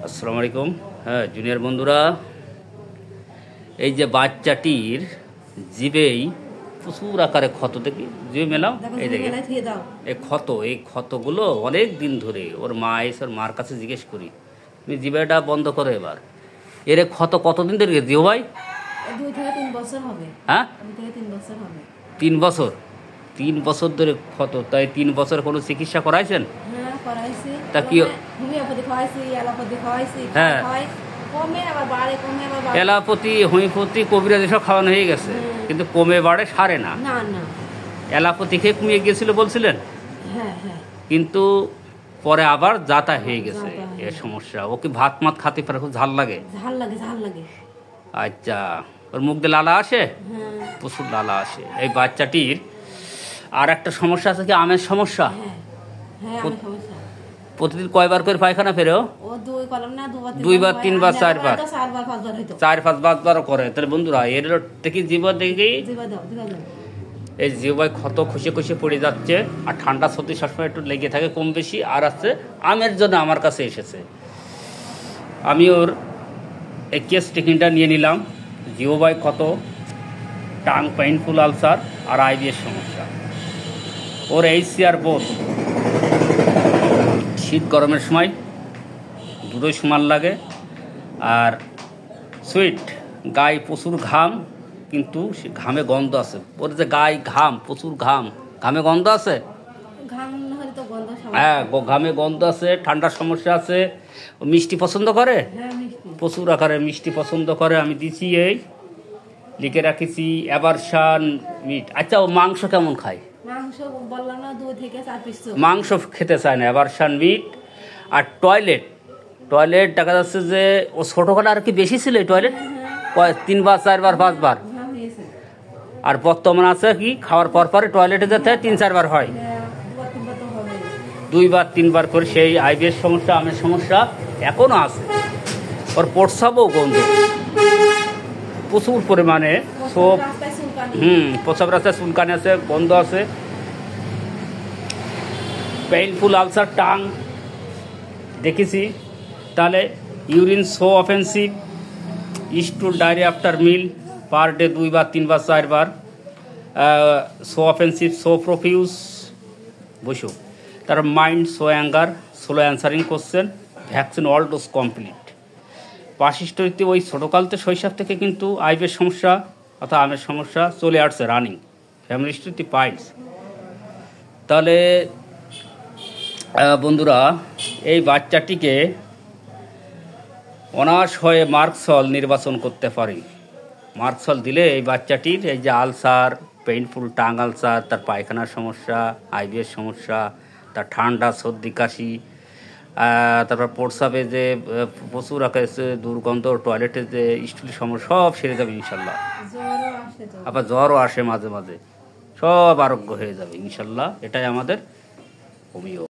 আসসালামু আলাইকুম। হ্যাঁ জুনিয়র বন্ধুরা, এই যে বাচ্চাটির জিভেই প্রচুর আকারে ক্ষত, দেখি জিভে মেলাও, এই দেখে এই ক্ষতগুলো অনেক দিন ধরে ওর মা এসে ওর মার কাছে জিজ্ঞেস করি, তুমি জিভেটা বন্ধ করো এবার। এর ক্ষত কতদিন ধরে জিও ভাই? 2 থেকে 3 বছর হবে। হ্যাঁ 2 থেকে 3 বছর হবে। 3 বছর? 3 বছর ধরে ক্ষত, তাই 3 বছর কোনো চিকিৎসা করাইছেন? হ্যাঁ করাইছি। তা কি হোমিওপ্যাথি খাওয়াইছি, অ্যালোপ্যাথি খাওয়াইছি, হ্যাঁ কমে আবার বাড়ে, কমে আবার বাড়ে। অ্যালোপ্যাথি, হোমিওপ্যাথি, কবিরাজ এসব খাওয়ানো হয়ে গেছে, কিন্তু কমে বাড়ে, সারে না। না না, অ্যালোপ্যাথি খেয়ে কমিয়ে গিয়েছিল বলছিলেন, হ্যাঁ হ্যাঁ, কিন্তু পরে আবার যাতা হয়ে গেছে। এ সমস্যা। ও কি ভাত মাত খাতে পারে? খুব ঝাল লাগে? ঝাল লাগে, ঝাল লাগে। আচ্ছা, ওর মুখ দিয়ে লালা আসে? হ্যাঁ প্রচুর লালা আসে। এই বাচ্চাটির আর একটা সমস্যা আছে, কি আমের সমস্যা। হ্যাঁ হ্যাঁ, আমি সমস্যা। প্রতিদিন কয়বার করে পায়খানা ফেরে? ও 2 কলম না, 2বার 3বার 4বার 4বার 5বার হইতো। 4-5 বারও করে। তাহলে বন্ধুরা এর দেখি জীবন দেখি, জিবা দাও, জিবা দাও। এই জিহ্বায় ক্ষত খসে খসে পড়ে যাচ্ছে, আর ঠান্ডা সর্দি সবসময় একটু লেগে থাকে কম বেশি। আর আছে আমের জন্য আমার কাছে এসেছে। আমি ওর এই কেস টেকিংটা নিয়ে নিলাম। জিহ্বায় ক্ষত, টাং পেইনফুল আলসার আর আইবিএস সমস্যা। ওর HCR বোধ শীত গরমের সময় দুটোই সমান লাগে। আর সুইট গায়ে প্রচুর ঘাম, কিন্তু সে ঘামে গন্ধ আছে। ওর যে গায়ে ঘাম, প্রচুর ঘাম, ঘামে গন্ধ আছে। ঘাম না হলে তো গন্ধ সমস্যা। হ্যাঁ ঘামে গন্ধ আছে, ঠান্ডার সমস্যা আছে। ও মিষ্টি পছন্দ করে, হ্যাঁ মিষ্টি প্রচুর আকারে মিষ্টি পছন্দ করে। আমি দিচ্ছি, এই লিখে রাখিছি অ্যাভারশন মিট। আচ্ছা, ও মাংস কেমন খায়? মাংস বললাম না, 2 থেকে 4 পিস। মাংস খেতে চায় না, অ্যাভারশন মিট। আর টয়লেট দেখা যাচ্ছে যে ও ছোটোখাটো আর কি বেশি ছিল টয়লেট, 3বার 4বার 5বার। আর বর্তমান আছে কি খাওয়ার পর পরে টয়লেটে যেতে 3-4বার হয়, 2বার 3বার করে। সেই আইবিএস সমস্যা, আমের সমস্যা এখনও আছে। ওর প্রস্রাবও গন্ধ প্রচুর পরিমাণে, সব প্রস্রাব রাস্তায় চুলকানি আছে, গন্ধ আছে। পেইনফুল আলসার, টাং দেখেছি। তাহলে urine so offensive, stool diarrhoea after meal, per day 2বার 3বার 4বার, সো অফেন্সিভ, সো প্রফিউজ, বসো। তার mind so anger, slow answering question, vaccine all dose complete. পাশিষ্টরিতে ওই ছোটোকালতে শৈশব থেকে কিন্তু আইবিএস সমস্যা অর্থাৎ আমের সমস্যা চলে আসছে রানিং, ফ্যামিলি হিস্ট্রি পাইলস। তাহলে বন্ধুরা, এই বাচ্চাটিকে অনার্স হয়ে মার্কসল নির্বাচন করতে পারি। মার্কসল দিলে এই বাচ্চাটির এই যে আলসার, পেইনফুল টাং আলসার, তার পায়খানার সমস্যা, আইবিএস সমস্যা, তার ঠান্ডা সর্দি কাশি, তারপর প্রস্রাবে যে প্রচুর আকাশে দুর্গন্ধ, টয়লেটে যে স্টুলের সমস্যা, সব সেরে যাবে ইনশাল্লাহ। আবার জ্বরও আসে মাঝে মাঝে, সব আরোগ্য হয়ে যাবে ইনশাল্লাহ। এটাই আমাদের হোমিও।